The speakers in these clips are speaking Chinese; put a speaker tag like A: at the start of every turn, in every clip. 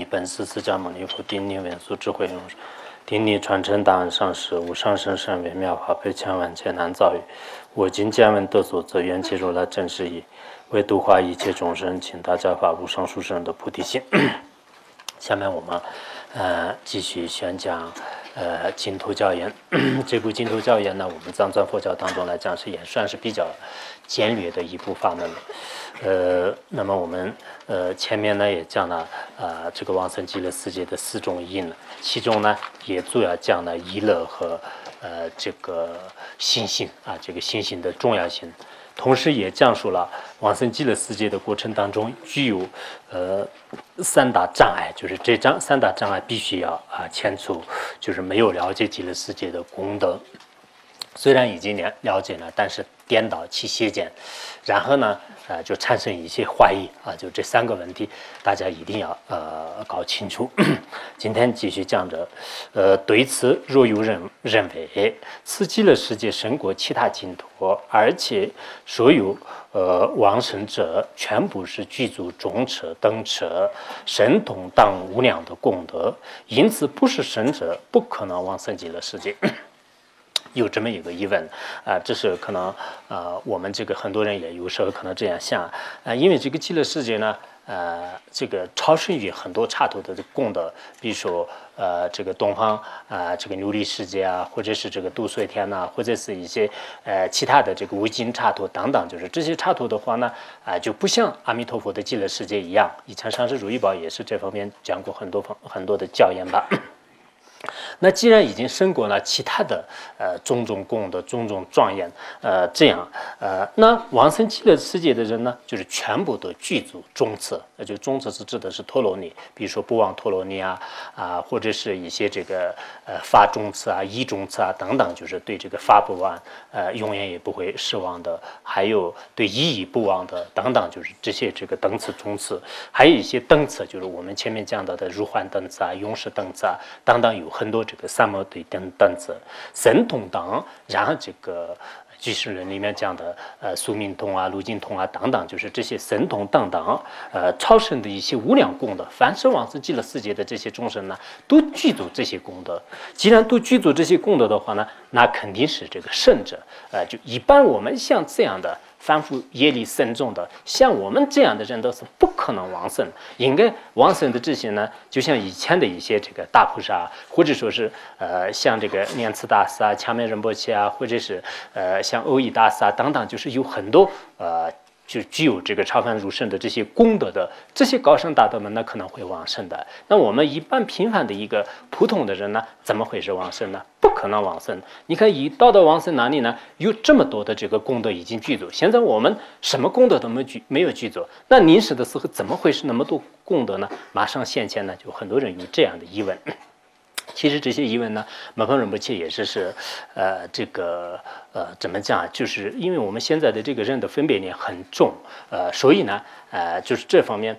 A: 本师释迦牟尼佛，顶礼文殊智慧勇士，顶礼传承大恩上师，无上甚深微妙法，百千万劫难遭遇。我今见闻得所则，愿解如来真实义，为度化一切众生，请大家发无上殊胜的菩提心。下面我们继续宣讲净土教言。这部净土教言呢，我们藏传佛教当中来讲也算是比较简略的一部法门了。那么我们前面呢也讲了这个往生极乐世界的4种因，其中呢也主要讲了依乐和这个信心这个信心的重要性。同时也讲述了往生极乐世界的过程当中具有3大障碍，就是这3大障碍必须要迁除，就是没有了解极乐世界的功德，虽然已经了解了，但是颠倒其邪见，然后呢就产生一些怀疑就这3个问题大家一定要搞清楚。今天继续讲着对此若有人认为此极乐世界胜过其他净土，而且所有往生者全部是具足中车等车神通当无量的功德，因此不是圣者不可能往生极乐世界。有这么一个疑问这是可能我们这个很多人也有时候可能这样想因为这个极乐世界呢这个超胜于很多刹土的功德，比如说这个东方这个琉璃世界或者是这个度燧天或者是一些其他的这个无尽刹土等等，就是这些刹土的话呢就不像阿弥陀佛的极乐世界一样。以前上师如意宝也是这方面讲过很多的教言吧。那既然已经胜过了其他的种种功德、种种庄严这样那往生极乐世界的人呢，就是全部都具足中次，就中次是指的是陀罗尼，比如说不忘陀罗尼或者是一些这个法中次依中次等等，就是对这个法不忘永远也不会失望的，还有对意义不忘的等等，就是这些这个等次中次，还有一些等次，就是我们前面讲到的如幻等次永世等次等等，有很多这个三摩对等次神通等，然后这个居士论里面讲的宿命通路尽通等等，就是这些神通等等超胜的一些无量功德，凡是往生极乐世界的这些众生呢，都具足这些功德。既然都具足这些功德的话呢，那肯定是这个圣者就一般我们像这样的凡夫业力深重的，像我们这样的人都是不可能往生。应该往生的这些呢，就像以前的一些这个大菩萨，或者说是像这个念慈大师强面仁波切或者是像欧益大师等等，就是有很多就具有这个超凡入圣的这些功德的这些高僧大德们呢，可能会往生的。那我们一般平凡的一个普通的人呢，怎么会是往生呢？不可能往生。你看以道的往生哪里呢？有这么多的这个功德已经具足，现在我们什么功德都没有具足，那临死的时候怎么会是那么多功德呢？马上现前呢，就很多人有这样的疑问。其实这些疑问呢，门方仁波切也是这个怎么讲？就是因为我们现在的这个人的分别念很重，所以呢，就是这方面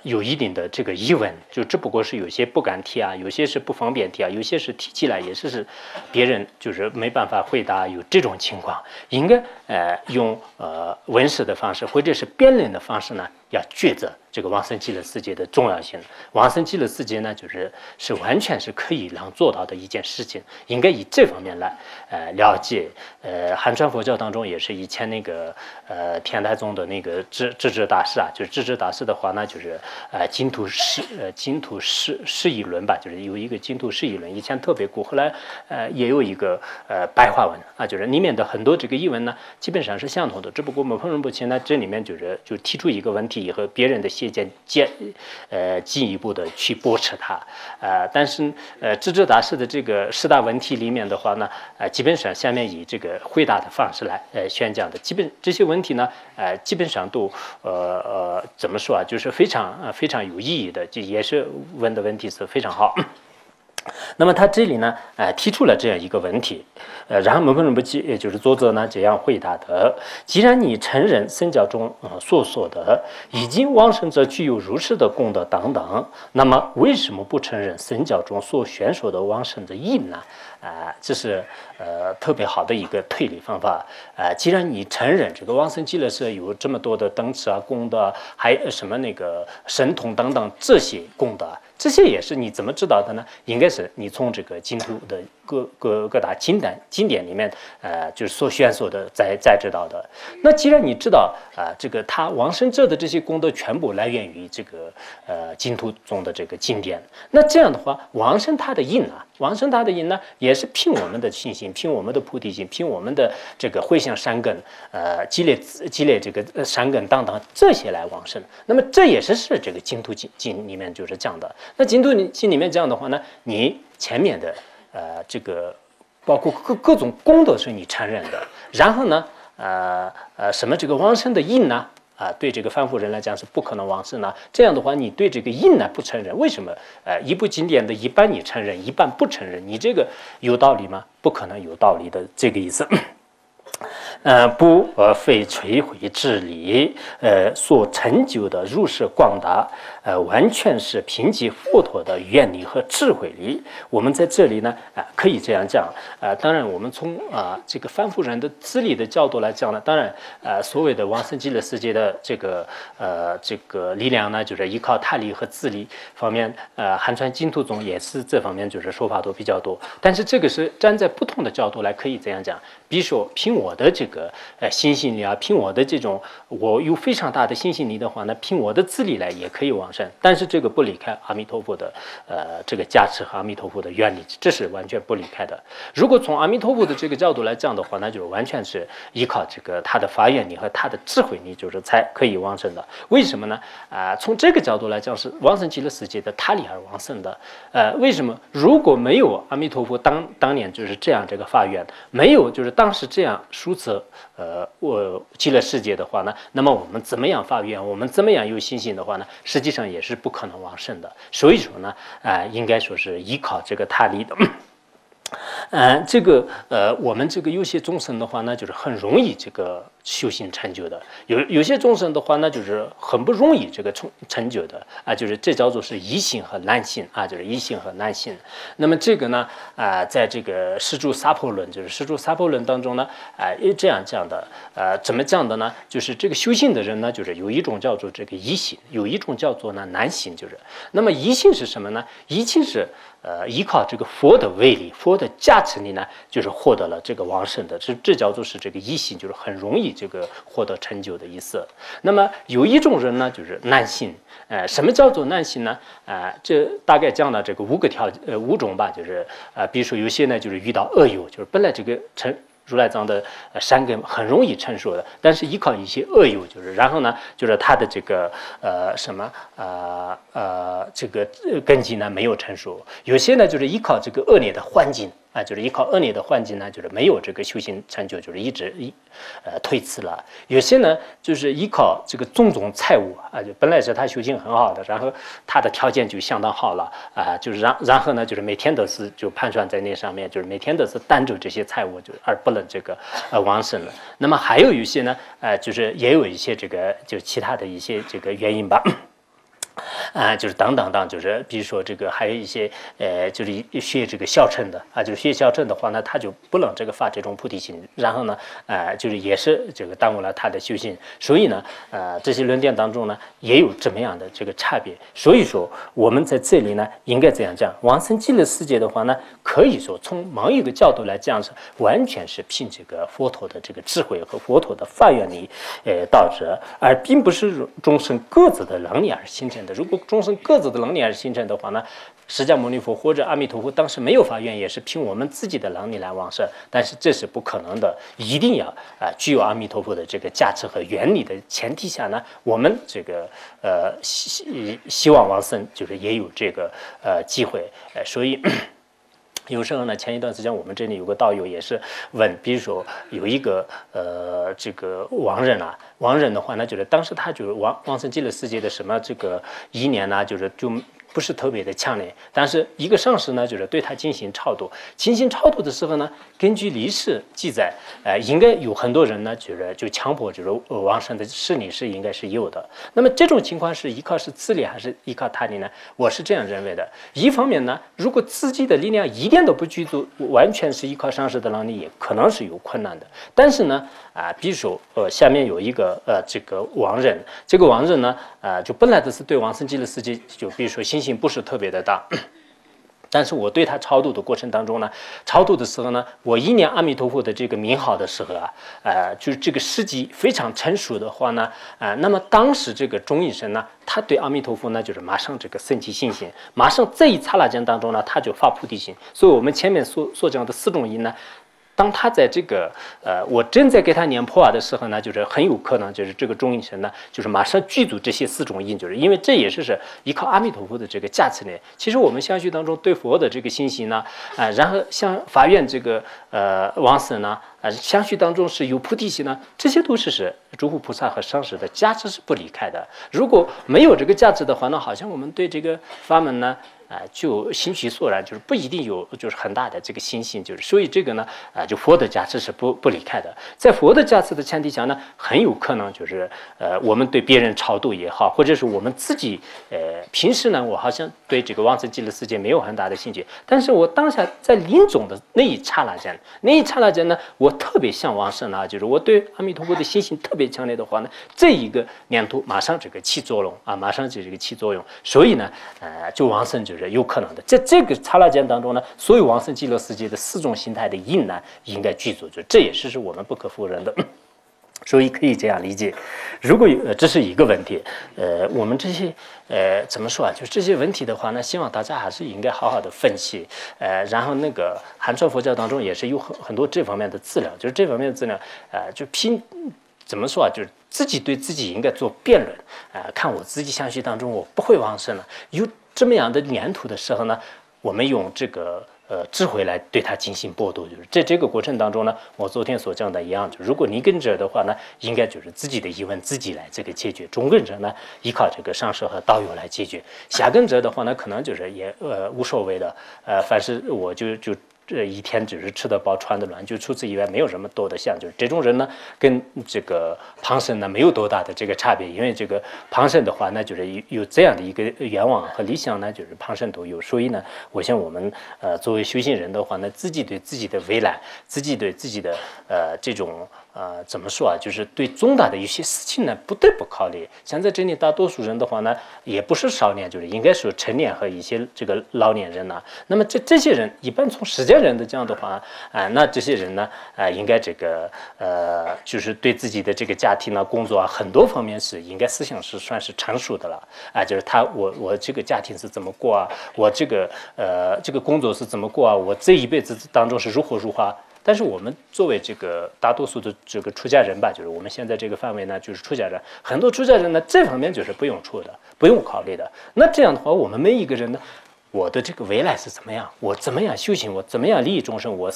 A: 有一定的这个疑问，就只不过是有些不敢提有些是不方便提有些是提起来也是别人就是没办法回答，有这种情况，应该用文史的方式或者是辩论的方式呢，要抉择这个往生极乐世界的重要性。往生极乐世界呢，是完全是可以能做到的一件事情，应该以这方面来了解。汉传佛教当中也是以前那个天台宗的那个智智大师就是智智大师的话呢，就是净土释义论吧，就是有一个净土释义论，以前特别古，后来也有一个白话文就是里面的很多这个译文呢，基本上是相同的，只不过门方仁波切呢这里面就提出一个问题以后，别人的邪见进一步的去驳斥它但是智智大师的这个10大问题里面的话呢基本上下面以这个回答的方式来宣讲的，这些问题呢基本上都怎么说就是非常非常有意义的，这也是问的问题是非常好。那么他这里呢提出了这样一个问题然后门方仁波切也就是作者呢这样回答的：既然你承认僧教中所说的已经往生者具有如是的功德等等，那么为什么不承认僧教中所宣说的往生的因呢？这是特别好的一个推理方法既然你承认这个往生极乐世界有这么多的等次功德，还什么那个神通等等这些功德，这些也是你怎么知道的呢？应该是你从这个净土的各大经典里面，就是所选所的再知道的。那既然你知道这个他往生者的这些功德全部来源于这个净土中的这个经典，那这样的话，往生他的因呢，也是凭我们的信心，凭我们的菩提心，凭我们的这个回向善根，积累这个善根等等这些来往生。那么这也是这个净土经里面就是讲的。那净土经里面讲的话呢，你前面的这个包括各种功德是你承认的，然后呢什么这个往生的因呢？对这个凡夫人来讲是不可能往生呢。这样的话，你对这个因呢不承认，为什么？一部经典的一半你承认，一半不承认，你这个有道理吗？不可能有道理的，这个意思。不非摧毁智理，所成就的如是广大，完全是凭借佛陀的愿力和智慧力。我们在这里呢，可以这样讲。当然，我们从这个凡夫人的资历的角度来讲呢，当然，所谓的往生极乐世界的这个力量呢，就是依靠他力和自力方面，汉传净土中也是这方面就是说法都比较多。但是这个是站在不同的角度来可以这样讲。比如说，凭我的这个信心力凭我的这种我有非常大的信心力的话呢，凭我的自力来也可以往生。但是这个不离开阿弥陀佛的这个加持和阿弥陀佛的愿力，这是完全不离开的。如果从阿弥陀佛的这个角度来讲的话，那就完全是依靠这个他的发愿力和他的智慧力，就是才可以往生的。为什么呢？从这个角度来讲，是往生极乐世界的他力而往生的。为什么？如果没有阿弥陀佛当年就是这样这个发愿，没有就是当时这样书册极乐世界的话呢，那么我们怎么样发愿，我们怎么样有信心的话呢，实际上也是不可能往生的。所以说呢，应该说是依靠这个他力的。我们这个有些众生的话呢，就是很容易这个修行成就的；有些众生的话呢，就是很不容易这个成就的就是这叫做是疑心和难心就是疑心和难心。那么这个呢在这个施主萨婆论，就是施主萨婆论当中呢也这样讲的。怎么讲的呢？就是这个修行的人呢，就是有一种叫做这个疑心，有一种叫做呢难心，就是那么疑心是什么呢？疑心是依靠这个佛的威力、佛的加持力呢，就是获得了这个往生的，这叫做是这个疑心，就是很容易这个获得成就的意思。那么有一种人呢，就是难心。什么叫做难心呢？这大概讲了这个五种吧，就是比如说有些呢，就是遇到恶友，就是本来这个如来藏的善根很容易成熟的，但是依靠一些恶友，就是然后呢，就是他的这个这个根基呢没有成熟。有些呢就是依靠这个恶劣的环境就是依靠恶劣的环境呢，就是没有这个修行成就，就是一直推辞了。有些呢就是依靠这个种种财物就本来是他修行很好的，然后他的条件就相当好了就是然后呢就是每天都是就盘算在那上面，就是每天都是担着这些财物，就而不能这个往生了。那么还有一些呢就是也有一些这个就其他的一些这个原因吧。就是等，就是比如说这个还有一些就是学这个小乘的就是学小乘的话呢，他就不能这个发这种菩提心，然后呢就是也是这个耽误了他的修行。所以呢这些论点当中呢也有这么样的这个差别。所以说我们在这里呢应该这样讲，往生极乐世界的话呢，可以说从某一个角度来讲是完全是凭这个佛陀的这个智慧和佛陀的发愿力导致，而并不是众生各自的能力而形成的。如果众生各自的能力而形成的话呢，释迦牟尼佛或者阿弥陀佛当时没有发愿，也是凭我们自己的能力来往生，但是这是不可能的。一定要具有阿弥陀佛的这个加持和原理的前提下呢，我们这个希望往生就是也有这个机会所以。有时候呢，前一段时间我们这里有个道友也是问，比如说有一个这个亡人亡人的话呢，就是当时他就是往生极乐世界的什么这个意念呢，就是就不是特别的强烈，但是一个上师呢，就是对他进行超度。进行超度的时候呢，根据历史记载，应该有很多人呢，就强迫就是往生的势力是应该是有的。那么这种情况是依靠是自力还是依靠他力呢？我是这样认为的。一方面呢，如果自己的力量一点都不具足，完全是依靠上师的能力，也可能是有困难的。但是呢，比如说下面有一个这个亡人，这个亡人呢，就本来都是对往生极乐世界，就比如说心心性不是特别的大。但是我对他超度的过程当中呢，超度的时候呢，我一念阿弥陀佛的这个名号的时候啊，就是这个时机非常成熟的话呢，那么当时这个中医生呢，他对阿弥陀佛呢，就是马上这个升起信心，马上这一刹那间当中呢，他就发菩提心。所以我们前面所讲的4种因呢，当他在这个我正在给他念破瓦的时候呢，就是很有可能就是这个中医生呢，就是马上具足这些4种因，就是因为这也是依靠阿弥陀佛的这个加持呢。其实我们相续当中对佛的这个信心呢，然后像法院这个往生呢，相续当中是有菩提心呢，这些都是诸佛菩萨和上师的加持是不离开的。如果没有这个价值的话呢，好像我们对这个法门呢。就心虚索然，就是不一定有就是很大的这个心性，就是所以这个呢，就佛的加持是不离开的。在佛的加持的前提下呢，很有可能就是我们对别人超度也好，或者是我们自己平时呢，我好像对这个往生极乐世界没有很大的兴趣，但是我当下在临终的那一刹那间呢，我特别向往生啊，就是我对阿弥陀佛的心性特别强烈的话呢，这一个念头马上这个起作用啊，马上就这个起作用，所以呢，就往生就是有可能的。在这个刹那间当中呢，所有往生极乐世界的4种形态的因呢，应该具足，就这也是我们不可否认的。所以可以这样理解，如果这是一个问题，我们这些怎么说啊？就是这些问题的话呢，希望大家还是应该好好的分析，然后那个汉传佛教当中也是有很多这方面的资料，就是这方面的资料，就怎么说啊？就是自己对自己应该做辩论，看我自己相续当中我不会往生了，有这么样的念头的时候呢，我们用这个。智慧来对它进行剥夺，就是在这个过程当中呢，我昨天所讲的一样，就如果你跟着的话呢，应该就是自己的疑问自己来这个解决；中跟者呢，依靠这个上师和道友来解决；下跟者的话呢，可能就是也无所谓的，凡是我就这一天只是吃得饱穿得暖，就除此以外没有什么多的相，就是这种人呢，跟这个旁生呢没有多大的这个差别，因为这个旁生的话呢，就是有这样的一个愿望和理想呢，就是旁生都有，所以呢，我想我们作为修行人的话呢，自己对自己的未来，自己对自己的这种。怎么说啊？就是对重大的一些事情呢，不得不考虑。像在这里，大多数人的话呢，也不是少年，就是应该说成年和一些这个老年人呐。那么这些人，一般从实践人的讲的话，那这些人呢，应该这个就是对自己的这个家庭啊、工作啊，很多方面是应该思想是算是成熟的了就是我这个家庭是怎么过啊？我这个工作是怎么过啊？我这一辈子当中是如火如荼。但是我们作为这个大多数的这个出家人吧，就是我们现在这个范围呢，就是出家人，很多出家人呢，这方面就是不用出的，不用考虑的。那这样的话，我们每一个人呢，我的这个未来是怎么样？我怎么样修行？我怎么样利益众生？我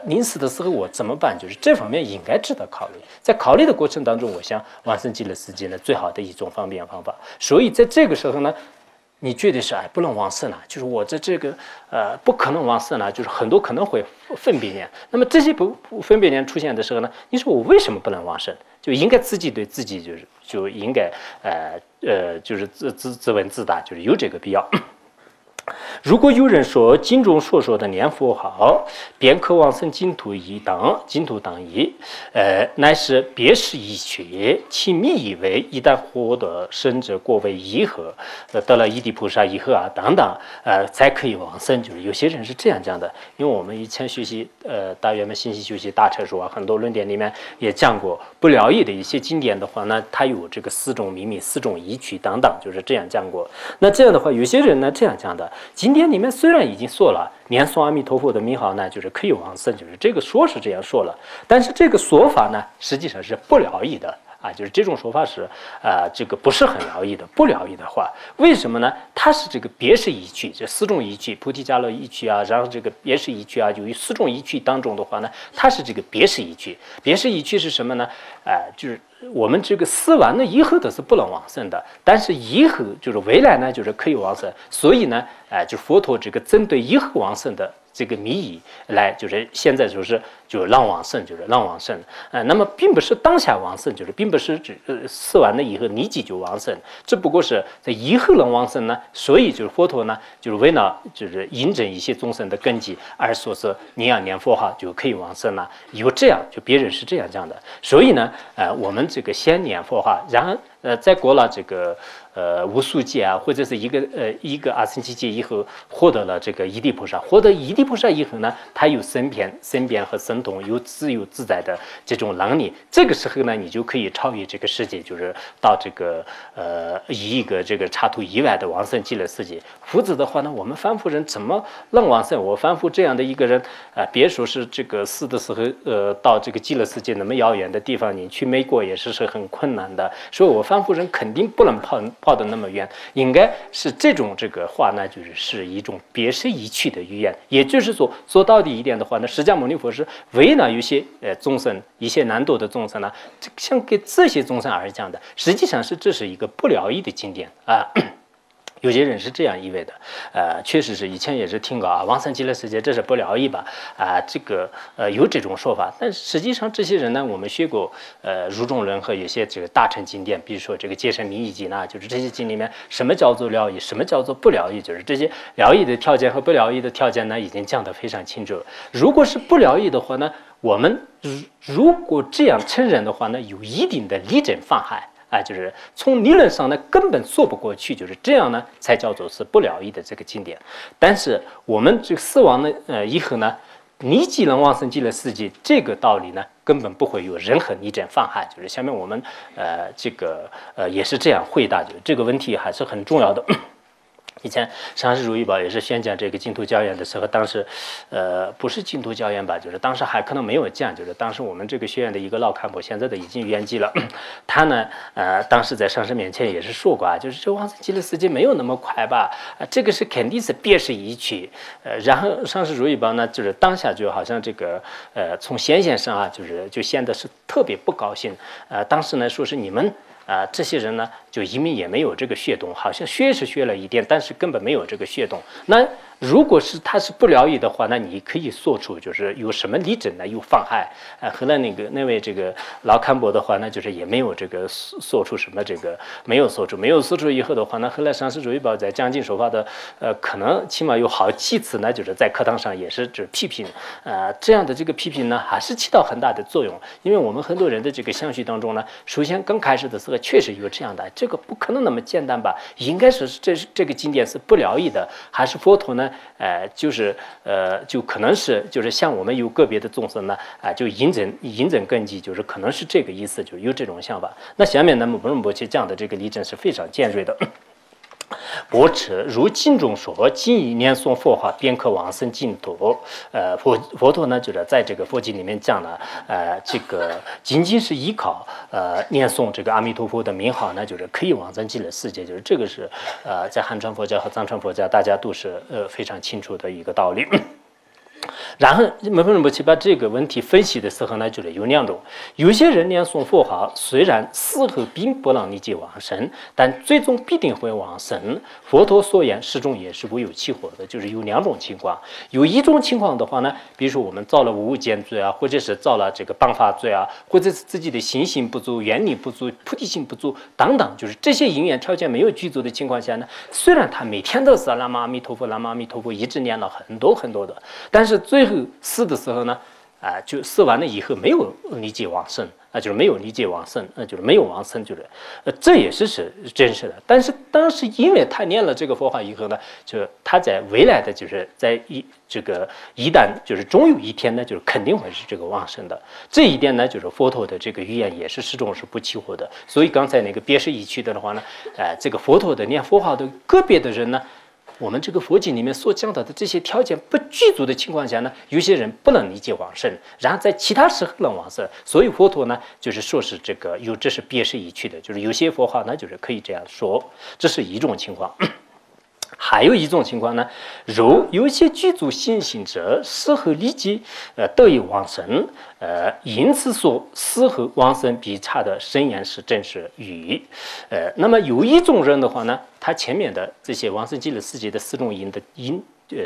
A: 临死的时候我怎么办？就是这方面应该值得考虑。在考虑的过程当中，我想往生极乐世界呢，最好的一种方便方法。所以在这个时候呢。你觉得是不能往生了，就是我这个不可能往生了，就是很多可能会分别念。那么这些不分别念出现的时候呢，你说我为什么不能往生？就应该自己对自己就应该就是自问自答，就是有这个必要。如果有人说经中所说的念佛号，便可往生净土当一，乃是别是一趣，其密以为一旦获得生者果为一合，得了一地菩萨一合啊等等，才可以往生。就是有些人是这样讲的，因为我们以前学习大圆满信息修习大乘书啊，很多论点里面也讲过，不了义的一些经典的话呢，它有这个4种秘密、4种依据等等，就是这样讲过。那这样的话，有些人呢这样讲的。经典里面虽然已经说了念诵阿弥陀佛的名号呢，就是可以往生，就是这个说是这样说了，但是这个说法呢，实际上是不了义的就是这种说法是这个不是很了义的，不了义的话，为什么呢？它是这个别是依据，这4种依据，菩提伽罗依据啊，然后这个别是依据啊，由于4种依据当中的话呢，它是这个别是依据，别是依据是什么呢？就是我们这个死完了以后的是不能往生的，但是以后就是未来呢，就是可以往生，所以呢，就佛陀这个针对以后往生的。这个谜语来，就是现在就让往生，就是让往生那么并不是当下往生，就是并不是死完了以后立即就往生，只不过是在以后能往生呢，所以就是佛陀呢，就是为了就是印证一些众生的根基，而说是你要念佛号就可以往生了，有这样就别人是这样讲的，所以呢，我们这个先念佛号，然后再过了这个无数劫啊，或者是一个阿僧祇劫以后，获得了这个一地菩萨，获得一地菩萨以后呢，他有身边和神通，有自由自在的这种能力。这个时候呢，你就可以超越这个世界，就是到这个一个这个刹土以外的往生极乐世界。否则的话呢，我们凡夫人怎么能往生？我凡夫这样的一个人别说是这个死的时候到这个极乐世界那么遥远的地方，你去美国也是很困难的。所以我凡夫人肯定不能跑得那么远，应该是这个话呢，是一种别是一趣的语言。也就是说到底一点的话呢，释迦牟尼佛是为了有些众生一些难度的众生呢，像给这些众生而讲的，实际上是这是一个不疗愈的经典啊。有些人是这样以为的，确实是以前也是听过啊，往生极乐世界这是不疗愈吧？这个有这种说法，但实际上这些人呢，我们学过如中论和有些这个大乘经典，比如说这个《戒深密意经》呢，就是这些经里面什么叫做疗愈，什么叫做不疗愈，就是这些疗愈的条件和不疗愈的条件呢，已经讲得非常清楚。如果是不疗愈的话呢，我们如果这样承认的话呢，有一定的理证妨害。就是从理论上呢，根本说不过去，就是这样呢，才叫做是不疗愈的这个经典。但是我们这个死亡呢，以后呢，你既能往生极乐世界，这个道理呢，根本不会有任何理证妨害。就是下面我们也是这样回答，就是这个问题还是很重要的。以前上师如意宝也是宣讲这个净土教研的时候，当时不是净土教研吧，就是当时还可能没有讲，就是当时我们这个学院的一个老干部，现在的已经圆寂了，他呢当时在上师面前也是说过啊，就是这往生极乐世界没有那么快吧，这个是肯定是别是一趣。然后上师如意宝呢，就是当下就好像这个从显现上啊，就显得是特别不高兴。当时呢说是你们。这些人呢，就因为也没有这个血动，好像学是学了一点，但是根本没有这个血动。那如果是他是不疗愈的话，那你可以说出就是有什么理证呢？有妨害。后来那位这个老堪伯的话呢，就是也没有这个说出什么这个没有说出以后的话呢，后来上师如意宝在讲经说法的可能起码有好几次呢，就是在课堂上也是指批评。这样的这个批评呢，还是起到很大的作用。因为我们很多人的这个相续当中呢，首先刚开始的时候确实有这样的，这个不可能那么简单吧？应该是这个经典是不疗愈的，还是佛陀呢？就可能是就是像我们有个别的众生呢，就引证根基，就是可能是这个意思，就有这种想法。那下面呢，不仁波切讲的这个理证是非常尖锐的。博持如经中说，今以念诵佛法，便可往生净土。佛陀呢，就是在这个佛经里面讲了，这个仅仅是依靠念诵这个阿弥陀佛的名号呢，就是可以往生极乐世界。就是这个是在汉传佛教和藏传佛教，大家都是非常清楚的一个道理。然后门分仁波切把这个问题分析的时候呢，就是有两种。有些人念诵佛号，虽然死后并不能立即往生，但最终必定会往生。佛陀所言始终也是无有起火的，就是有两种情况。有一种情况的话呢，比如说我们造了无无间罪啊，或者是造了这个谤法罪啊，或者是自己的心性不足、愿力不足、菩提心不足等等，就是这些因缘条件没有具足的情况下呢，虽然他每天都是南无阿弥陀佛、南无阿弥陀佛，一直念了很多很多的，但是最后死的时候呢，就死完了以后没有立即往生，就是没有立即往生，就是没有往生，就是这也是真实的。但是当时因为他念了这个佛法以后呢，就他在未来的就是在一旦就是终有一天呢，就是肯定会是这个往生的。这一点呢，就是佛陀的这个语言也是始终是不起火的。所以刚才那个别是一趣的话呢，这个佛陀的念佛法的个别的人呢。我们这个佛经里面所讲到的这些条件不具足的情况下呢，有些人不能理解往生，然后在其他时候能往生，所以佛陀呢就是说是这是别是一趣的，就是有些佛号呢就是可以这样说，这是一种情况。还有一种情况呢，如有些具足信心者，死后立即得以往生，因此说死后往生必差的深言是真实语。那么有一种人的话呢，他前面的这些往生极乐世界的四种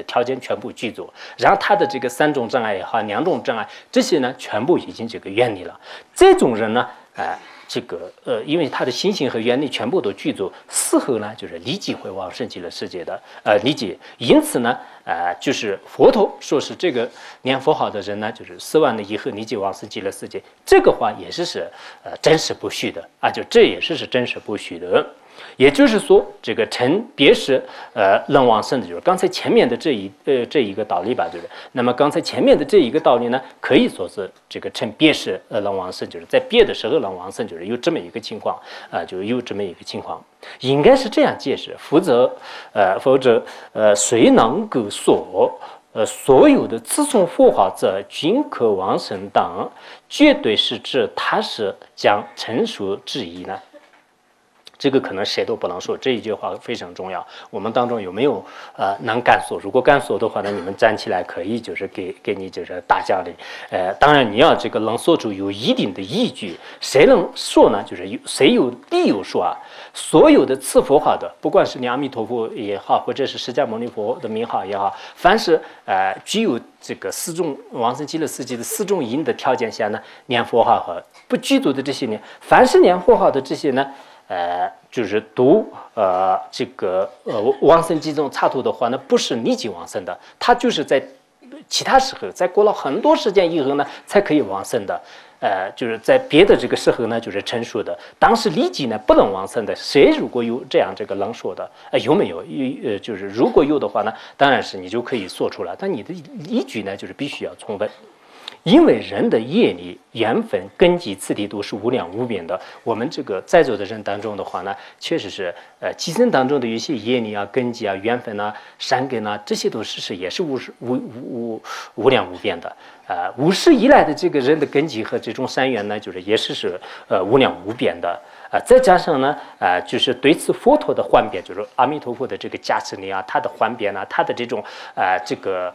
A: 条件全部具足，然后他的这个三种障碍也好，两种障碍这些呢全部已经这个远离了。这种人呢，这个因为它的心性和原理全部都具足，死后呢就是立即会往生极乐世界的立即。因此呢就是佛陀说是这个念佛好的人呢，就是死完了以后立即往生极乐世界，这个话也是真实不虚的啊，就这也是真实不虚的。也就是说，这个成别识能往生的，就是刚才前面的这一个道理吧，对不对？那么刚才前面的这一个道理呢，可以说是这个成别识能往生，就是在别的时候能往生，就是有这么一个情况就有这么一个情况，应该是这样解释，否则谁能够说所有的自从佛法者均可往生当，绝对是指他是将成熟之意呢？这个可能谁都不能说，这一句话非常重要。我们当中有没有能敢说？如果敢说的话呢，你们站起来可以就是给你就是大奖励。当然你要这个能说出有一定的依据。谁能说呢？就是谁有理由说啊？所有的次佛法的，不管是念阿弥陀佛也好，或者是释迦牟尼佛的名号也好，凡是具有这个四种往生极乐世界的四种因的条件下呢，念佛号和不具足的这些呢，凡是念佛号的这些呢。就是读这个往生极中插图的话呢，不是立即往生的，它就是在其他时候，在过了很多时间以后呢，才可以往生的。就是在别的这个时候呢，就是成熟的。当时立即呢不能往生的，谁如果有这样这个能说的，有没有？就是如果有的话呢，当然是你就可以说出来，但你的依据呢，就是必须要充分。因为人的业力、缘分、根基、次第都是无量无边的。我们这个在座的人当中的话呢，确实是今生当中的一些业力啊、根基啊、缘分啊、善根啊，这些都是也是无量无边的。无始以来的这个人的根基和这种善缘呢，就是也是无量无边的。再加上呢，就是对此佛陀的幻变，就是阿弥陀佛的这个加持力啊，他的幻变啊，他的这种这个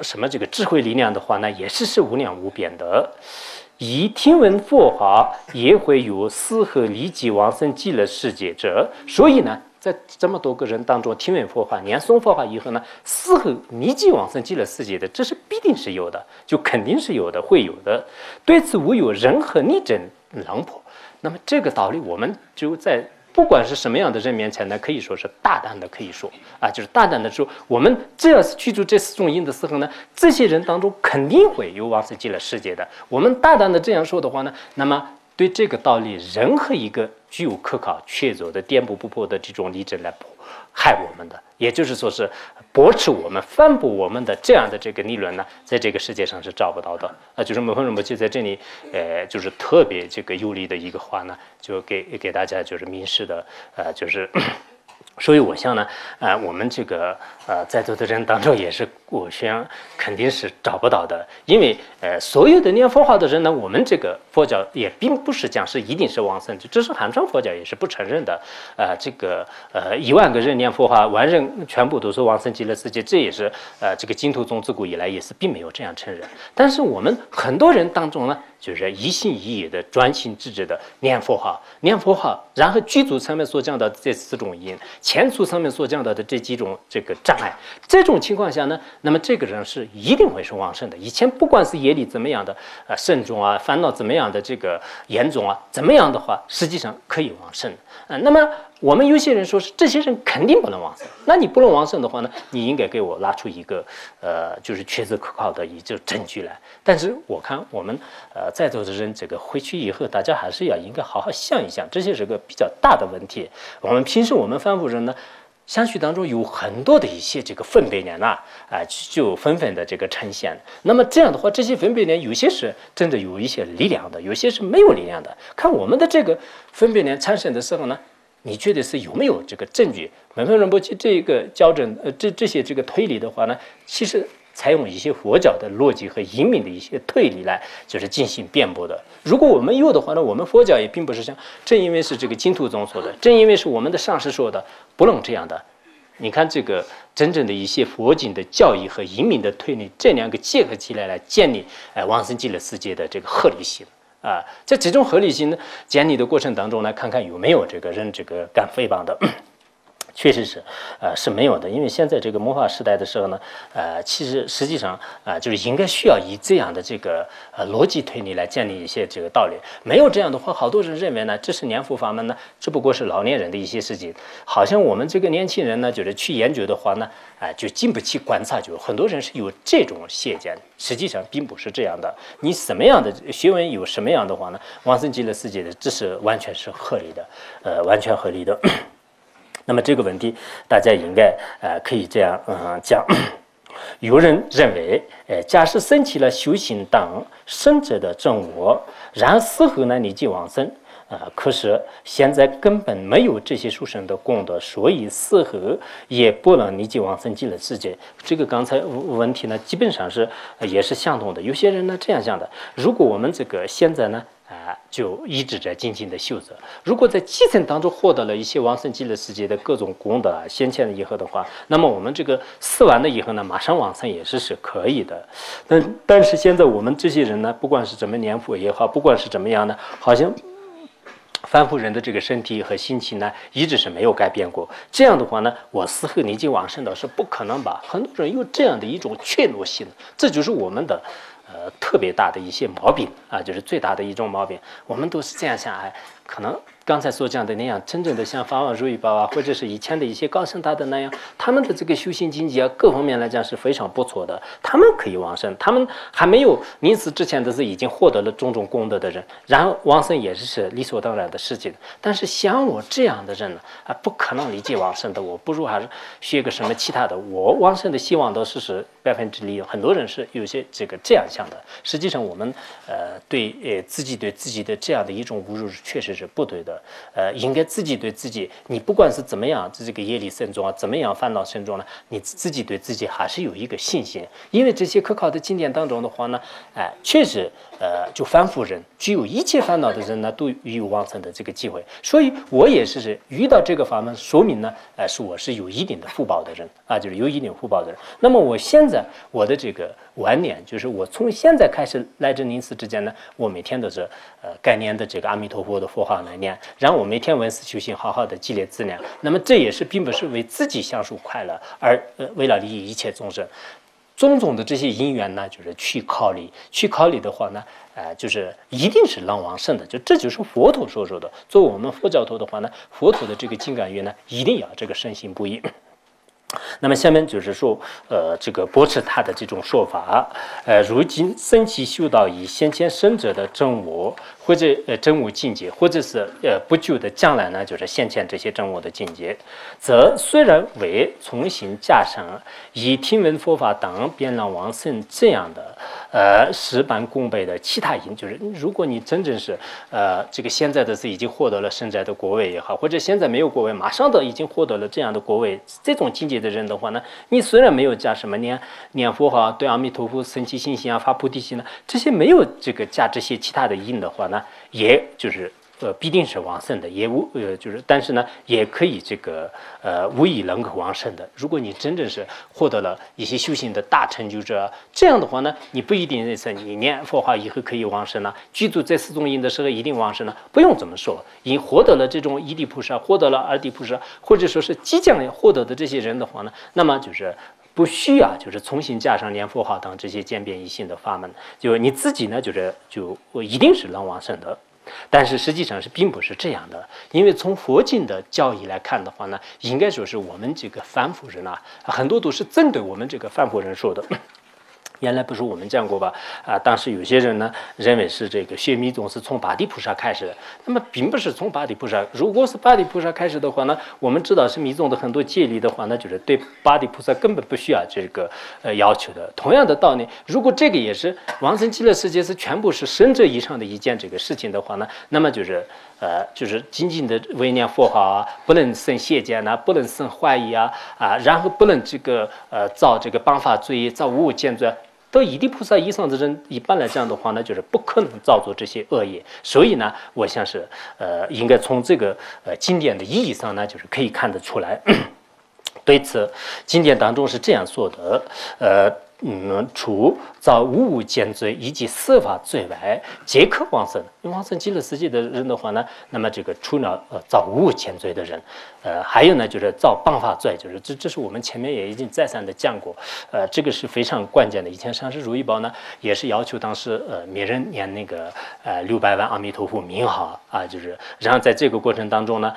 A: 什么这个智慧力量的话呢，也是无量无边的。以听闻佛法，也会有死后立即往生极乐世界者。所以呢，在这么多个人当中，听闻佛法、念诵佛法以后呢，死后立即往生极乐世界的，这是必定是有的，就肯定是有的，会有的。对此无有任何逆证能破。那么这个道理，我们就在不管是什么样的人面前呢，可以说是大胆的可以说就是大胆的说，我们只要是去除这四种因的时候呢，这些人当中肯定会有往生极乐世界的。我们大胆的这样说的话呢，那么对这个道理，任何一个具有可靠、确凿的、颠簸不破的这种理证来害我们的，也就是说是驳斥我们、反驳我们的这样的这个理论呢，在这个世界上是找不到的。就是摩诃仁波切在这里，就是特别这个有力的一个话呢，就给大家就是明示的，就是。所以我想呢，我们这个在座的人当中也是，我想肯定是找不到的，因为所有的念佛法的人呢，我们这个佛教也并不是讲是一定是往生，这是汉传佛教也是不承认的。这个1万个人念佛法，万人全部都是往生极乐世界，这也是这个净土宗自古以来也是并没有这样承认。但是我们很多人当中呢，就是一心一意的、专心致志的念佛法，然后具足上面所讲到的这4种因。前述上面所讲到的这几种这个障碍，这种情况下呢，那么这个人是一定会是往生的。以前不管是业力怎么样的慎重啊，烦恼怎么样的这个严重啊，怎么样的话，实际上可以往生。那么我们有些人说是这些人肯定不能往生，那你不能往生的话呢，你应该给我拉出一个就是确实可靠的一个证据来。但是我看我们在座的人这个回去以后，大家还是应该好好想一想，这些是个比较大的问题。我们平时我们凡夫人呢，相续当中有很多的一些这个分别念就纷纷的这个呈现。那么这样的话，这些分别念有些是真的有一些力量的，有些是没有力量的。看我们的这个分别念产生的时候呢，你觉得是有没有这个证据？摩诃仁波切这个校正这些这个推理的话呢，其实采用一些佛教的逻辑和因明的一些推理来就是进行辩驳的。如果我们有的话呢，我们佛教也并不是像正因为是这个净土宗说的，正因为是我们的上师说的，不能这样的。你看这个真正的一些佛经的教义和因明的推理，这两个结合起来来建立往生极乐世界的这个合理性。在这种合理性的建立的过程当中呢，看看有没有这个人这个敢诽谤的。确实是，是没有的，因为现在这个魔法时代的时候呢，其实实际上就是应该需要以这样的这个逻辑推理来建立一些这个道理。没有这样的话，好多人认为呢，这是念佛法门呢，只不过是老年人的一些事情。好像我们这个年轻人呢，就是去研究的话呢，就经不起观察，就很多人是有这种邪见。实际上并不是这样的。你什么样的学问有什么样的话呢，往生极乐世界的这是完全是合理的，完全合理的。那么这个问题，大家应该可以这样讲。有人认为，假使升起了修行等圣者的正我，然死后呢，立即往生。可是现在根本没有这些殊胜的功德，所以死后也不能立即往生极乐世界。这个刚才问题呢，基本上是也是相同的。有些人呢这样想的：如果我们这个现在呢，就一直在精进的修着，如果在基层当中获得了一些往生极乐世界的各种功德先前的以后的话，那么我们这个死完了以后呢，马上往生也是可以的。但是现在我们这些人呢，不管是怎么念佛也好，不管是怎么样呢，好像凡夫人的这个身体和心情呢，一直是没有改变过。这样的话呢，我死后立即往生的是不可能吧？很多人有这样的一种怯懦性，这就是我们的特别大的一些毛病啊，就是最大的一种毛病。我们都是这样想，可能刚才所讲的那样，真正的像法王如意宝啊，或者是以前的一些高僧大德那样，他们的这个修行境界啊，各方面来讲是非常不错的。他们可以往生，他们还没有临死之前的是已经获得了种种功德的人，然后往生也是理所当然的事情。但是像我这样的人呢，不可能立即往生的。我不如还是学个什么其他的。我往生的希望都是1%，很多人是有些这样想的。实际上，我们对自己的这样的一种侮辱，确实是不对的。应该自己对自己，你不管是怎么样，这个业力深重啊，怎么样烦恼深重呢？你自己对自己还是有一个信心，因为这些可靠的经典当中的话呢，确实，就凡夫人，具有一切烦恼的人呢，都有往生的这个机会。所以我也是遇到这个法门，说明呢，我是有一定的福报的人啊，就是有一定福报的人。那么我现在我的这个晚年，就是我从现在开始来至临死之间呢，我每天都是该念的这个阿弥陀佛的佛号来念，然后我每天闻思修行，好好的积累资粮。那么这也是并不是为自己享受快乐，而为了利益一切众生。种种的这些因缘呢，就是去考虑的话呢，就是一定是能往生的。这就是佛陀所说的。作为我们佛教徒的话呢，佛陀的这个金刚愿呢，一定要这个深信不疑。那么下面就是说，这个驳斥他的这种说法，如今升起修道以先前生者的真我，或者真我境界，或者是不久的将来呢，就是先前这些真我的境界，则虽然为重新加上以听闻佛法等便让往生这样的事半功倍的其他因，就是如果你真正是这个现在的是已经获得了现在的国位也好，或者现在没有国位，马上都已经获得了这样的国位，这种境界的人的话呢，你虽然没有加什么念佛哈，对阿弥陀佛生起信心啊，发菩提心呢，这些没有这个加这些其他的因的话呢，也就是必定是往生的，也就是但是呢，也可以这个无疑能够往生的。如果你真正是获得了一些修行的大成就者，这样的话呢，你不一定是你念佛法以后可以往生了，居住在四种因的时候一定往生了，不用这么说。你获得了这种一地菩萨，获得了二地菩萨，或者说是即将要获得的这些人的话呢，那么就是不需要就是重新加上念佛号等这些渐变一心的法门，就你自己呢，就一定是能往生的。但是实际上是并不是这样的，因为从佛经的教义来看的话呢，应该说是我们这个凡夫人啊，很多都是针对我们这个凡夫人说的。原来不是我们讲过吧？当时有些人呢认为是这个学密宗是从八地菩萨开始的，那么并不是从八地菩萨。如果是八地菩萨开始的话呢，我们知道是密宗的很多戒律的话呢，就是对八地菩萨根本不需要这个要求的。同样的道理，如果这个也是往生极乐世界是全部是生者以上的一件这个事情的话呢，那么就是仅仅的为念佛号啊，不能生邪见呐，不能生怀疑啊，然后不能这个造这个谤法罪，造无我见罪。到一地菩萨以上的人，一般来讲的话呢，就是不可能造作这些恶业。所以呢，我想是应该从这个经典的意义上呢，就是可以看得出来。对此，经典当中是这样说的，除造无物见罪以及司法罪外，皆可往生。往生极乐世界的人的话呢，那么这个除了造无物见罪的人，还有呢就是造谤法罪，就是这是我们前面也已经再三的讲过，这个是非常关键的。以前上师如意宝呢也是要求当时每人念那个600万阿弥陀佛名号啊，就是然后在这个过程当中呢，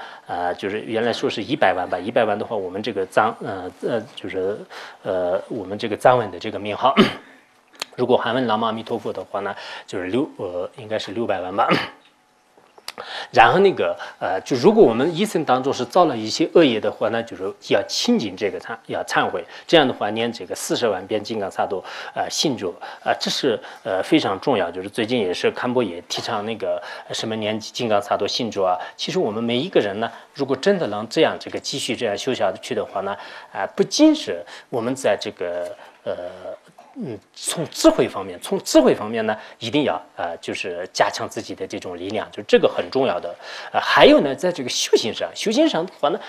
A: 就是原来说是100万吧，100万的话，我们这个就是我们这个藏文的这个名号。如果韩文南无阿弥陀佛的话呢，就是应该是600万吧。然后那个就如果我们一生当中是造了一些恶业的话呢，就是要清净这个要忏悔，这样的话念这个40万遍金刚萨埵信咒这是非常重要。就是最近也是堪布也提倡那个什么念金刚萨埵信咒啊。其实我们每一个人呢，如果真的能这样这个继续这样修下去的话呢，不仅是我们在这个从智慧方面呢，一定要就是加强自己的这种力量，就这个很重要的。还有呢，在这个修行上的话呢，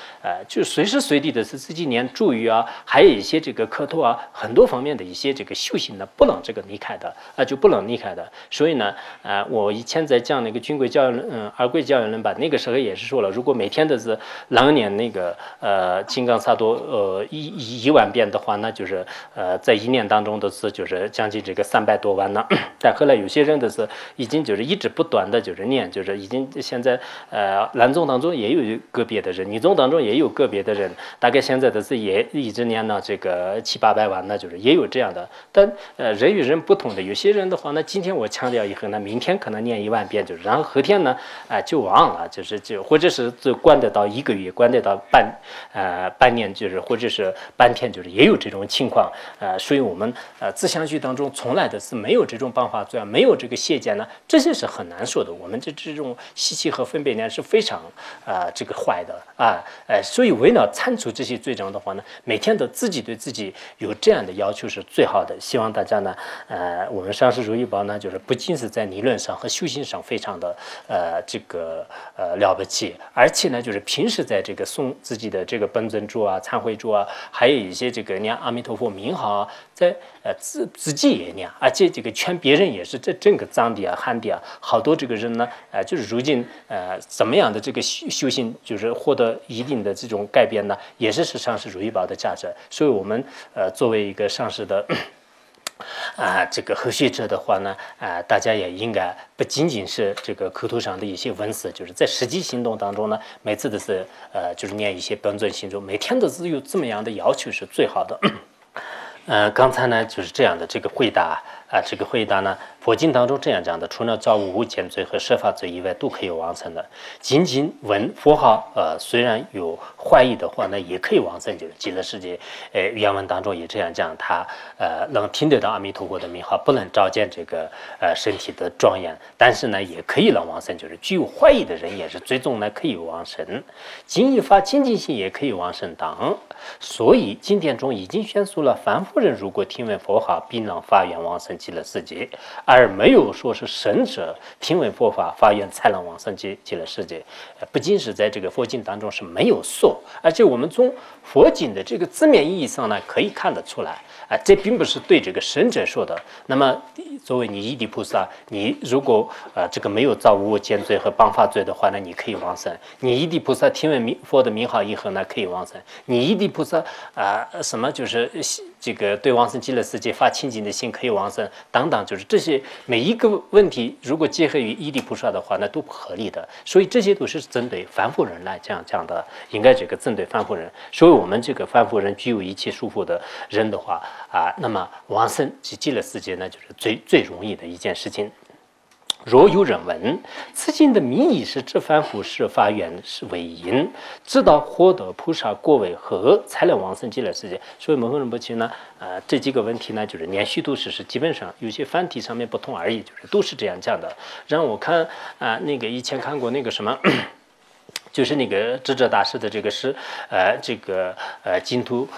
A: 就随时随地的是自己念咒语啊，还有一些这个磕头啊，很多方面的一些这个修行呢，不能这个离开的就不能离开的。所以呢，我以前在讲那个军规教育二规教育论吧，那个时候也是说了，如果每天都是能念那个金刚萨埵1万遍的话，那就是在1年当中都是就是将近这个300多万呢。但后来有些人的是已经就是一直不断的就是念，就是已经现在南宗当中也有个别的人，女宗当中也有个别的人，大概现在的是也一直念呢这个700-800万呢，就是也有这样的。但人与人不同的，有些人的话呢，今天我强调以后呢，明天可能念1万遍，就是然后后天呢就忘了，就或者是就关得到1个月，关得到半年，就是或者是半天，就是也有这种情况。所以我们自相续当中从来的是没有这种谤法罪，没有这个邪见呢，这些是很难说的。我们这种习气和分别呢是非常这个坏的所以为了铲除这些罪障的话呢，每天都自己对自己有这样的要求是最好的。希望大家呢我们上师如意宝呢，就是不仅是在理论上和修行上非常的这个了不起，而且呢就是平时在这个诵自己的这个本尊咒啊、忏悔咒啊，还有一些这个念阿弥陀佛名号啊，在自己也念，而且这个劝别人也是，这整个藏地啊、汉地啊，好多这个人呢，就是如今怎么样的这个修行，就是获得一定的这种改变呢，也是上师如意宝的价值。所以我们作为一个上师的这个后续者的话呢，大家也应该不仅仅是这个口头上的一些文字，就是在实际行动当中呢，每次都是就是念一些本尊心咒，每天都是有这么样的要求是最好的。刚才呢就是这样的这个回答这个回答呢，佛经当中这样讲的，除了造无物见罪和设法罪以外，都可以往生的。仅仅闻佛号，虽然有怀疑的话呢，也可以往生，就是极乐世界。原文当中也这样讲，他能听得到阿弥陀佛的名号，不能照见这个身体的庄严，但是呢，也可以能往生，就是具有怀疑的人也是最终呢可以往生。经一发清净心也可以往生当。所以经典中已经宣说了，凡夫人如果听闻佛号，必能发愿往生极乐世界，而没有说是神者听闻佛法发愿才能往生极乐世界。不仅是在这个佛经当中是没有说，而且我们从佛经的这个字面意义上呢，可以看得出来这并不是对这个神者说的。那么作为你依地菩萨，你如果这个没有造无我见罪和谤法罪的话呢，你可以往生。你依地菩萨听闻佛的名号以后呢，可以往生。你依地菩萨什么就是这个对往生极乐世界发清净的心可以往生等等，就是这些每一个问题，如果结合于依地菩萨的话，那都不合理的。所以这些都是针对凡夫人来讲的，应该这个针对凡夫人。所以我们这个凡夫人具有一切束缚的人的话那么往生极乐世界呢，就是最容易的一件事情。若有人问，此经的名义是指凡夫是发愿是为因，直到获得菩萨果位何才能往生极乐世界？所以摩诃仁波切呢，这几个问题呢，就是连续都是基本上有些繁体上面不同而已，就是都是这样讲的。让我看那个以前看过那个什么。就是那个智者大师的这个诗，净土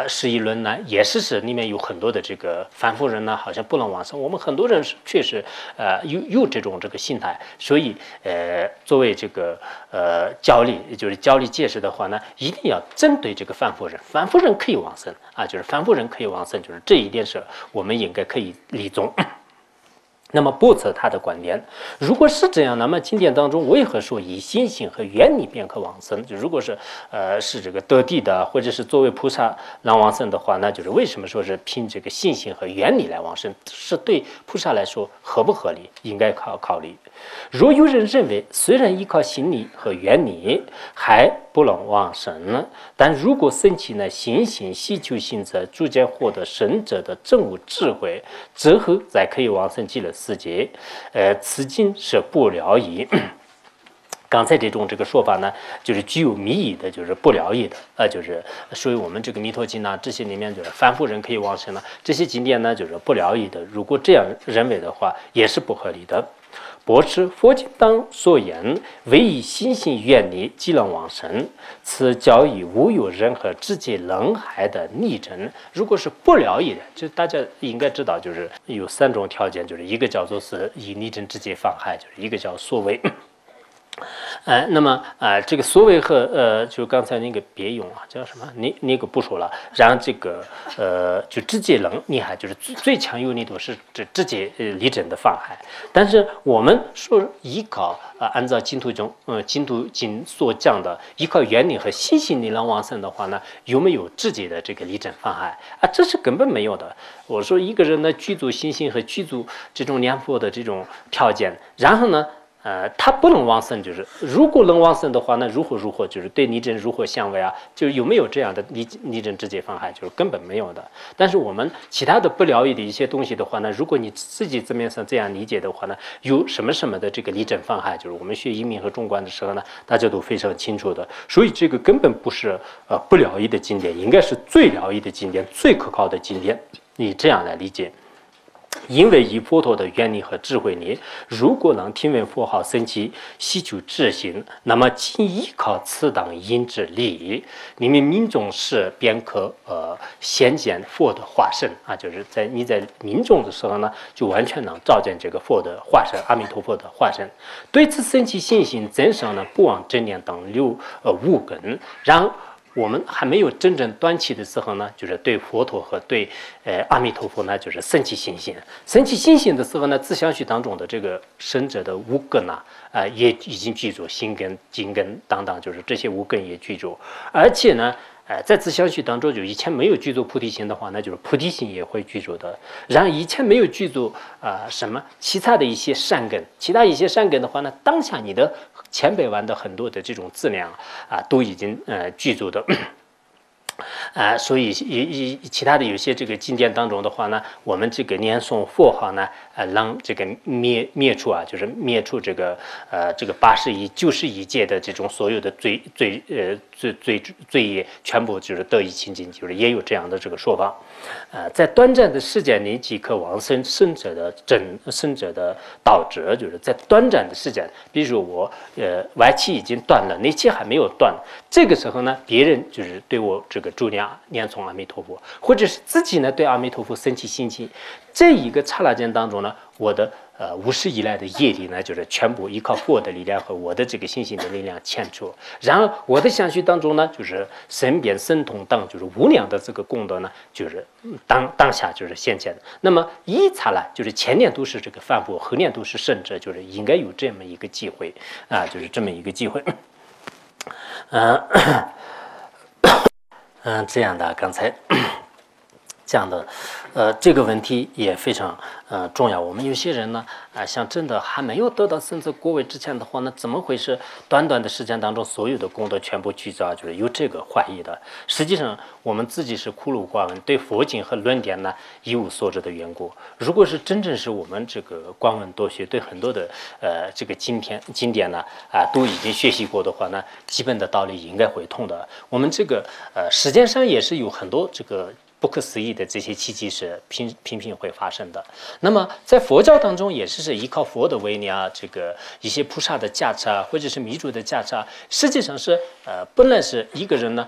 A: 释疑论呢，也是里面有很多的这个凡夫人呢，好像不能往生。我们很多人确实有这种这个心态，所以作为这个教理，就是教理解释的话呢，一定要针对这个凡夫人，凡夫人可以往生啊，就是凡夫人可以往生，就是这一点是我们应该可以理宗。那么不测他的观点，如果是这样，那么经典当中为何说以心性和愿力便可往生？就如果是是这个得地的，或者是作为菩萨来往生的话，那就是为什么说是凭这个心性和愿力来往生？是对菩萨来说合不合理？应该考虑。若有人认为虽然依靠心力和愿力还不能往生，但如果生起呢心性希求心者，逐渐获得神者的正悟智慧之后，再可以往生极乐世界。此经是不了义。刚才这种这个说法呢，就是具有迷义的，就是不了义的，就是所以我们这个弥陀经呢，这些里面就是凡夫人可以往生了，这些经典呢就是不了义的。如果这样认为的话，也是不合理的。驳斥佛经当所言，唯以心性愿力即能往生，此教义无有任何直接能害的逆证。如果是不了义的，就大家应该知道，就是有3种条件，就是一个叫做是以逆证直接妨害，就是一个叫所谓。那么这个所谓和就刚才那个别用啊，叫什么？那个不说了。然后这个就直接能厉害，就是最强有力度是直接力证的妨害。但是我们说依靠按照净土中净土经所讲的依靠愿力和心性力量往生的话呢，有没有直接的这个力证妨害啊？这是根本没有的。我说一个人呢具足心性和具足这种念佛的这种条件，然后呢。他不能往生，就是如果能往生的话，那如何，就是对逆证如何相违啊？就是有没有这样的逆证直接妨害，就是根本没有的。但是我们其他的不了义的一些东西的话呢，如果你自己字面上这样理解的话呢，有什么的这个逆证妨害，就是我们学英明和中观的时候呢，大家都非常清楚的。所以这个根本不是不了义的经典，应该是最了义的经典，最可靠的经典。你这样来理解。因为以佛陀的愿力和智慧力，如果能听闻佛号升起希求智心，那么仅依靠此等因之力，你们民众是便可显见佛的化身啊，就是你在民众的时候呢，就完全能照见这个佛的化身，阿弥陀佛的化身。对此升起信心增上呢，不忘正念等六无根，然后。我们还没有真正端起的时候呢，就是对佛陀和对阿弥陀佛呢，就是升起信心。升起信心的时候呢，自相续当中的这个生者的无根呢，也已经具足心根、精根等等，就是这些无根也具足，而且呢。在自相续当中，就以前没有具足菩提心的话，那就是菩提心也会具足的。然后以前没有具足什么其他的一些善根，其他一些善根的话呢，当下你的千百万的很多的这种质量都已经具足的。所以其他的有些这个经典当中的话呢，我们这个念诵佛号呢，让这个灭除啊，就是灭除这个81、91界的这种所有的罪业，全部就是得以清净，就是也有这样的这个说法。在短暂的时间里即可往生生者的道者，就是在短暂的时间，比如我歪气已经断了，内气还没有断，这个时候呢，别人就是对我这个助念诵阿弥陀佛，或者是自己呢对阿弥陀佛升起心情，这一个刹那间当中呢，我的无始以来的业力呢，就是全部依靠佛的力量和我的这个心性的力量牵出，然后我的相续当中呢，就是身边神通等，就是无量的这个功德呢，就是当下就是现前的。那么一刹那就是前念都是这个凡夫，后念都是圣者，就是应该有这么一个机会就是这么一个机会。这样的刚才讲的这个问题也非常重要。我们有些人呢像真的还没有得到甚至果位之前的话呢，怎么会是短短的时间当中所有的功德全部聚焦，就是有这个怀疑的。实际上我们自己是孤陋寡闻，对佛经和论点呢一无所知的缘故。如果是真正是我们这个光文多学，对很多的这个经典呢都已经学习过的话呢，基本的道理应该会通的。我们这个时间上也是有很多这个不可思议的这些奇迹是频频会发生的。那么在佛教当中也是依靠佛的威力啊，这个一些菩萨的加持啊，或者是弥祖的加持啊，实际上是本来是一个人呢。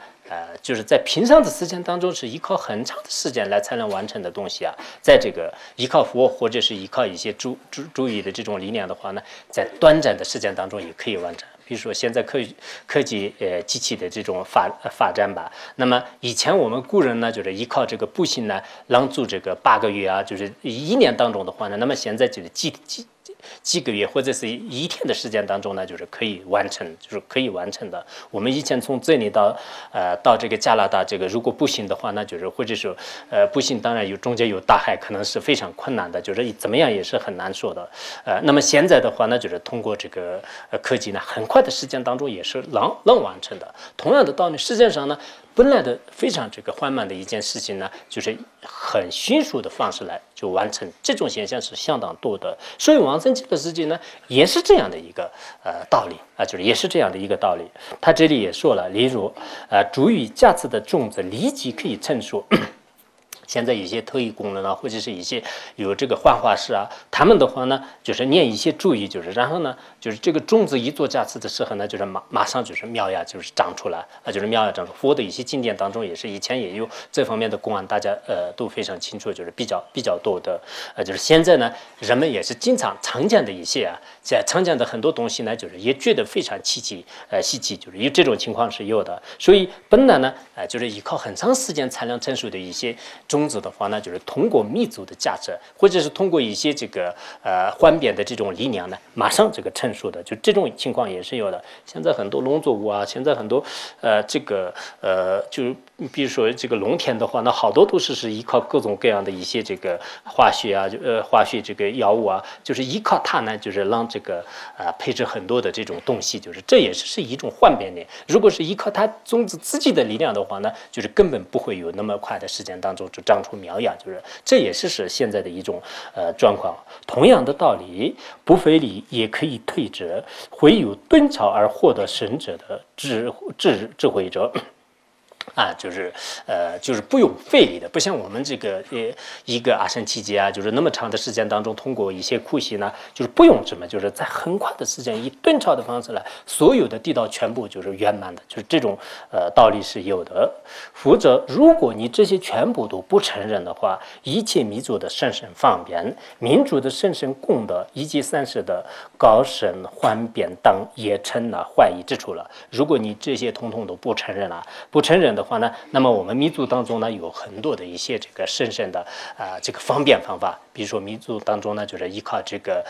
A: 就是在平常的时间当中，是依靠很长的时间来才能完成的东西啊，在这个依靠佛或者是依靠一些注意的这种力量的话呢，在短暂的时间当中也可以完成。比如说现在科技机器的这种发展吧，那么以前我们古人呢，就是依靠这个步行呢，能做这个8个月啊，就是1年当中的话呢，那么现在就是几个月或者是1天的时间当中呢，就是可以完成，就是可以完成的。我们以前从这里到这个加拿大，这个如果步行的话，那就是或者说步行当然中间有大海，可能是非常困难的，就是怎么样也是很难说的。那么现在的话呢，就是通过这个科技呢，很快的时间当中也是能完成的。同样的道理，实际上呢。本来的非常这个缓慢的一件事情呢，就是很迅速的方式来就完成，这种现象是相当多的。所以往生极乐世界呢，也是这样的一个道理啊，就是也是这样的一个道理。他这里也说了，例如主语加持的种子立即可以成熟。现在有些特异功能啊，或者是一些有这个幻化师啊，他们的话呢，就是念一些注意，就是然后呢，就是这个种子一做加持的时候呢，就是马上就是苗芽就是长出来啊，就是苗芽长出。佛的一些经典当中也是以前也有这方面的公案，大家都非常清楚，就是比较多的就是现在呢，人们也是经常常见的一些啊，在常见的很多东西呢，就是也觉得非常稀奇，就是有这种情况是有的。所以本来呢，就是依靠很长时间才能成熟的一些种子的话呢，就是通过密祖的价值，或者是通过一些这个幻变的这种力量呢，马上这个成熟的，就这种情况也是有的。现在很多农作物啊，现在很多就比如说这个农田的话，那好多都是依靠各种各样的一些这个化学啊，化学这个药物啊，就是依靠它呢，就是让这个配置很多的这种东西，就是这也是一种幻变力。如果是依靠它种子自己的力量的话呢，就是根本不会有那么快的时间当中就长出苗芽，就是这也是现在的一种状况。同样的道理，不费力也可以退者，会有敦超而获得神者的智慧者。就是不用费力的，不像我们这个一个阿僧祇劫啊，就是那么长的时间当中，通过一些苦行呢，就是不用这么，就是在很快的时间以顿超的方式来，所有的地道全部就是圆满的，就是这种道理是有的。否则，如果你这些全部都不承认的话，一切弥祖的甚深方便、民主的甚深功德以及三世的高深幻变等，也成了怀疑之处了。如果你这些统统都不承认了，不承认的话呢，那么我们弥祖当中呢有很多的一些这个深深的这个方便方法，比如说弥祖当中呢就是依靠这个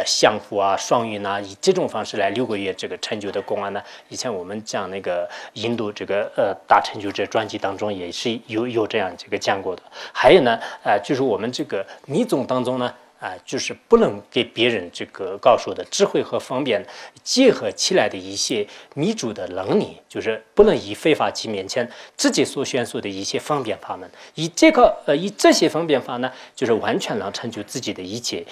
A: 相符啊、双运啊，以这种方式来6个月这个成就的公案呢。以前我们讲那个印度这个大成就者传记当中也是有这样这个讲过的。还有呢就是我们这个弥宗当中呢。就是不能给别人这个告诉的智慧和方便结合起来的一些弥祖的能力，就是不能以非法机面前自己所宣说的一些方便法门，以这些方便法呢，就是完全能成就自己的一切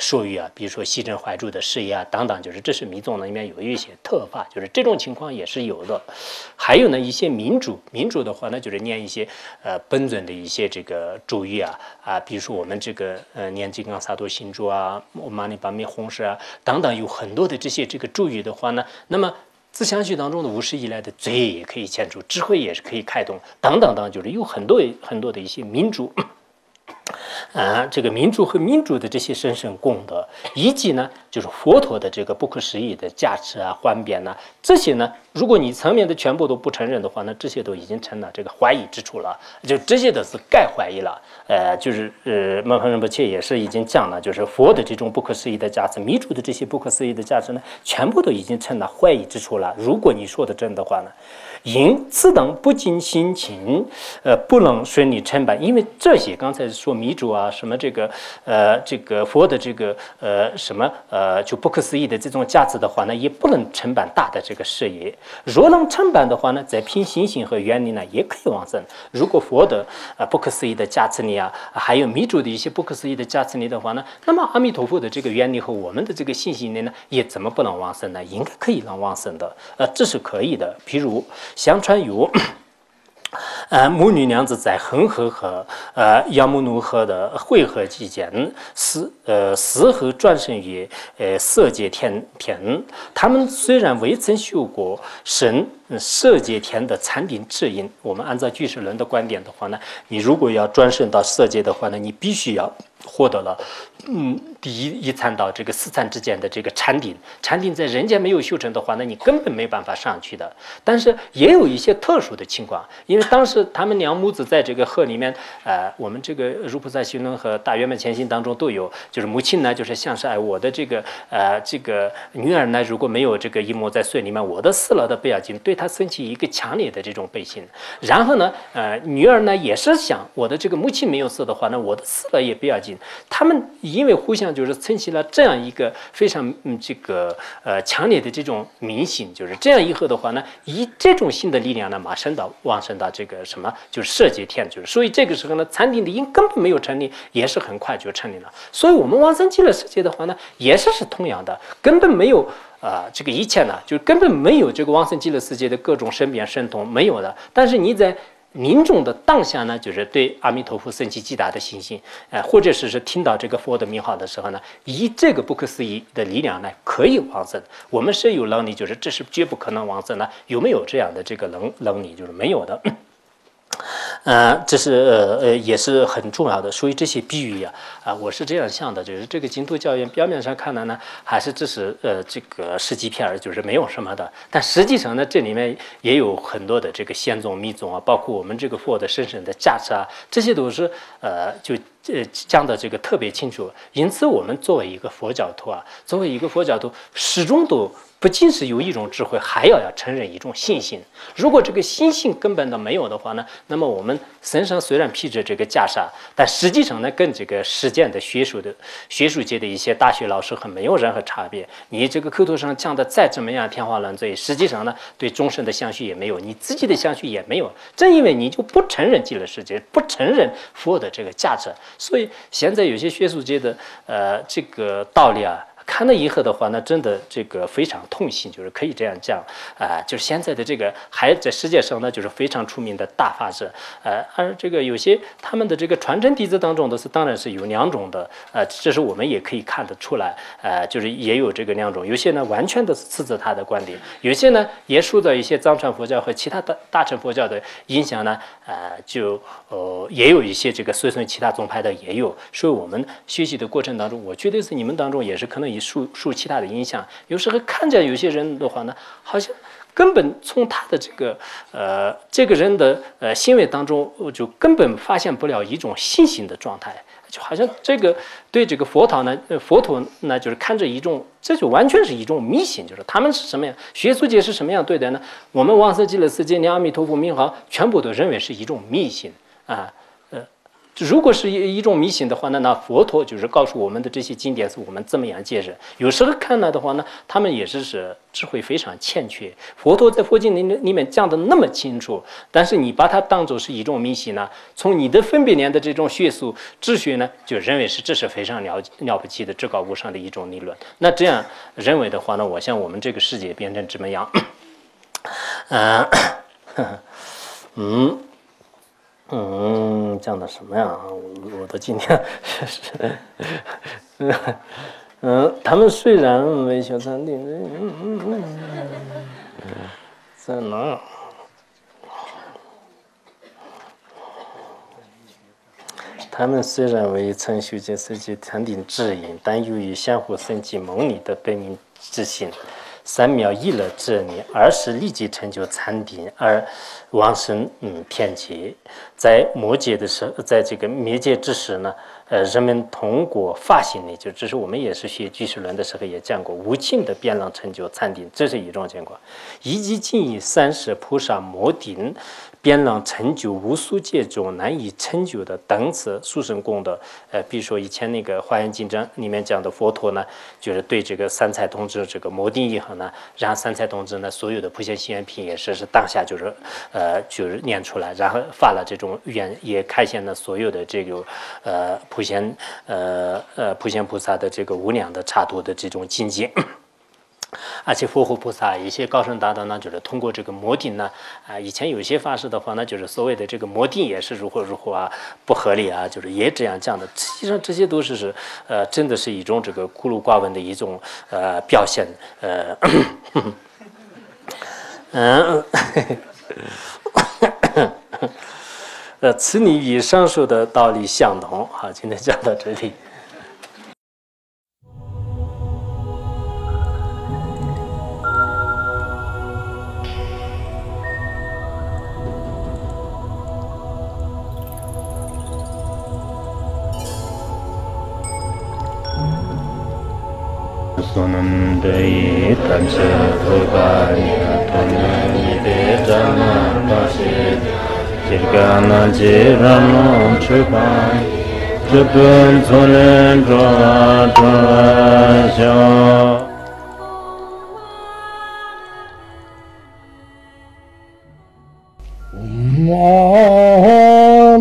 A: 所欲啊，比如说西征怀柱的事业啊等等，就是这是弥宗里面有一些特法，就是这种情况也是有的。还有呢一些民主的话呢，就是念一些本尊的一些这个咒语啊比如说我们这个念金刚萨埵心咒啊、玛尼巴密弘誓啊等等，有很多的这些这个咒语的话呢，那么自相续当中的无始以来的罪也可以遣除，智慧也是可以开动，等等等，就是有很多的一些民主。这个民主和民主的这些神圣功德，以及呢，就是佛陀的这个不可思议的加持啊、幻变呐，这些呢，如果你层面的全部都不承认的话，那这些都已经成了这个怀疑之处了，就这些都是该怀疑了。就是曼帕仁波切也是已经讲了，就是佛的这种不可思议的加持，弥主的这些不可思议的加持呢，全部都已经成了怀疑之处了。如果你说的真的话呢，因此等不尽心情，不能顺利承办，因为这些刚才说弥主啊，什么这个佛的这个就不可思议的这种价值的话呢，也不能承办大的这个事业。若能承办的话呢，在凭心性和愿力呢，也可以往生。如果佛的不可思议的加持力啊，还有弥主的一些不可思议的加持力的话呢，那么阿弥陀佛的这个愿力和我们的这个信心力呢，也怎么不能往生呢？应该可以让往生的，这是可以的。譬如相传有母女娘子在恒河和杨木奴河的汇合期间，死后转生于色界天。他们虽然未曾修过色界天的禅定智因，我们按照俱舍论的观点的话呢，你如果要转生到色界的话呢，你必须要获得了第一禅到这个四禅之间的这个禅定。禅定在人间没有修成的话，那你根本没办法上去的。但是也有一些特殊的情况，因为当时他们两母子在这个河里面，我们这个如菩萨行论和大圆满前行当中都有，就是母亲呢，就是像是我的这个女儿呢，如果没有这个一母在水里面，我的死了的不要紧，对她升起一个强烈的这种悲心。然后呢，女儿呢也是想我的这个母亲没有死的话，那我的死了也不要紧。他们因为互相就是撑起了这样一个非常强烈的这种迷信，就是这样以后的话呢，以这种新的力量呢，马上往生到这个什么，就是色界天，就是所以这个时候呢，禅定的因根本没有成立，也是很快就成立了。所以我们往生极乐世界的话呢，也是同样的，根本没有这个以前呢，就根本没有这个往生极乐世界的各种身变神通没有的，但是你在临终的当下呢，就是对阿弥陀佛升起极大的信心，或者是听到这个佛的名号的时候呢，以这个不可思议的力量呢，可以往生。我们谁有能力，就是这是绝不可能往生呢？有没有这样的这个能力？就是没有的。这是也是很重要的。所以这些比喻我是这样想的，就是这个净土教员表面上看来呢，还是只是这个十几片，就是没有什么的。但实际上呢，这里面也有很多的这个显宗密宗包括我们这个佛的深深的价值这些都是讲的这个特别清楚。因此，我们作为一个佛教徒始终都不仅是有一种智慧，还要承认一种信心。如果这个信心根本都没有的话呢，那么我们身上虽然披着这个袈裟，但实际上呢，跟这个实践的学术界的一些大学老师没有任何差别。你这个口头上讲的再怎么样天花乱坠，实际上呢，对众生的相续也没有，你自己的相续也没有。正因为你就不承认极乐世界，不承认佛的这个价值，所以现在有些学术界的这个道理看了以后的话呢，真的这个非常痛心，就是可以这样讲就是现在的这个还在世界上呢，就是非常出名的大法师而这个有些他们的这个传承弟子当中的当然是有两种的这是我们也可以看得出来就是也有这个两种，有些呢完全的斥责他的观点，有些呢也受到一些藏传佛教和其他的大乘佛教的影响呢也有一些这个随顺其他宗派的也有，所以我们学习的过程当中，我觉得是你们当中也是可能受其他的影响，有时候看见有些人的话呢，好像根本从他的这个人的行为当中，就根本发现不了一种信心的状态，就好像这个对这个佛陀呢，就是看着一种，这就完全是一种迷信，就是他们是什么样，学术界是什么样对待呢？我们往生极乐世界念阿弥陀佛名号，全部都认为是一种迷信如果是一种迷信的话呢，那佛陀就是告诉我们的这些经典是我们怎么样解释。有时候看来的话呢，他们也是智慧非常欠缺。佛陀在佛经里面讲的那么清楚，但是你把它当作是一种迷信呢，从你的分别念的这种学术哲学呢，就认为这是非常了不起的至高无上的一种理论。那这样认为的话呢，我想我们这个世界变成怎么样？讲的什么呀？我的今天他们虽然为修禅定，在哪？他们虽然为曾修见世界禅定智因，但由于相互生起蒙离的本命之心，三藐一乐之念，而是立即成就禅定而往生天界。在末界的时候，在这个灭界之时呢，人们通过发心力，就这是我们也是学俱舍论的时候也讲过，无尽的变量成就禅定，这是一种情况。以及尽以三世菩萨摩定变量成就无数界中难以成就的等次殊胜功德。比如说以前那个《华严经章》里面讲的佛陀呢，就是对这个三才同志这个摩定以后呢，让三才同志呢所有的普贤行愿品也是当下就是念出来，然后发了这种愿，也开显了所有的这个普贤菩萨的这个无量的刹土的这种境界。而且佛菩萨一些高僧大德呢，就是通过这个摩定呢，以前有些法师的话呢，就是所谓的这个摩定也是如何如何啊，不合理啊，就是也这样讲的。实际上这些都是真的是一种这个孤陋寡闻的一种表现，此理与上述的道理相同。好，今天讲到这里。Sonam dei tamse thogaya tonani de jana pasi jirgana jirano chupai chupun sonen droa droa sho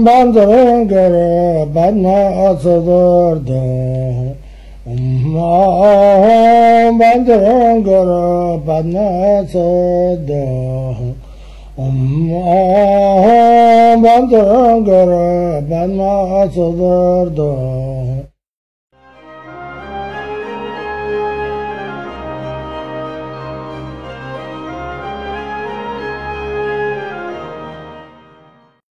B: Bandaran gara badna asadar Bandaran gara badna asadar Bandaran gara badna asadar